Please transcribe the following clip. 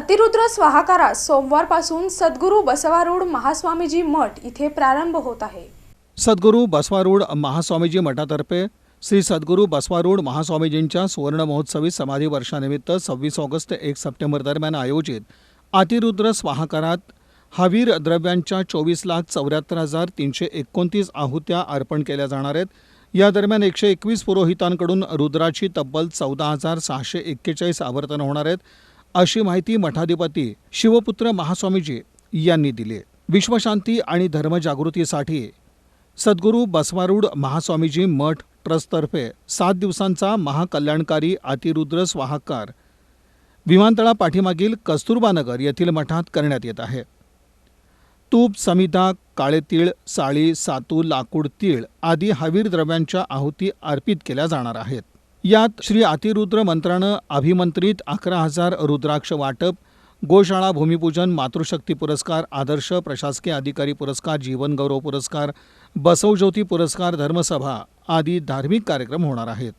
अतिरुद्र स्वाहाकारास सोमवारपासून सद्गुरू बसवारूढ महास्वामीजी मठ इथे प्रारंभ होत आहे। सद्गुरू बसवारूढ महास्वामीजी मठातर्फे श्री सद्गुरू बसवारूढ महास्वामीजींच्या सुवर्ण महोत्सवी समाधी वर्षानिमित्त 26 ऑगस्ट ते 1 सप्टेंबर दरम्यान आयोजित अतिरुद्र स्वाहाकारात हवीर द्रव्यांच्या 24,74,329 आहुत्या अर्पण केल्या जाणार आहेत। या दरम्यान 121 पुरोहितांकडून रुद्राची तब्बल 14,641 आवर्तन होणार आहेत, अशी माहिती मठाधिपती शिवपुत्र महास्वामीजी यांनी दिली। विश्वशांती आणि धर्मजागृतीसाठी सद्गुरू बसवारूढ महास्वामीजी मठ ट्रस्टतर्फे 7 दिवसांचा महाकल्याणकारी अतिरुद्र स्वाहाकार विमानतळा पाठीमागील कस्तुरबा नगर येथील मठात करण्यात येत आहे। तूप, समिधा, काळे तीळ, साळी, सातू, लाकूड, तीळ आदी हवीर द्रव्यांच्या आहुती अर्पित केल्या जाणार आहेत। यात श्री अतिरुद्र मंत्रानं अभिमंत्रित 11,000 रुद्राक्ष वाटप, गोशाळा भूमिपूजन, मातृशक्ती पुरस्कार, आदर्श प्रशासकीय अधिकारी पुरस्कार, जीवन गौरव पुरस्कार, बसवज्योती पुरस्कार, धर्मसभा आदी धार्मिक कार्यक्रम होणार आहेत।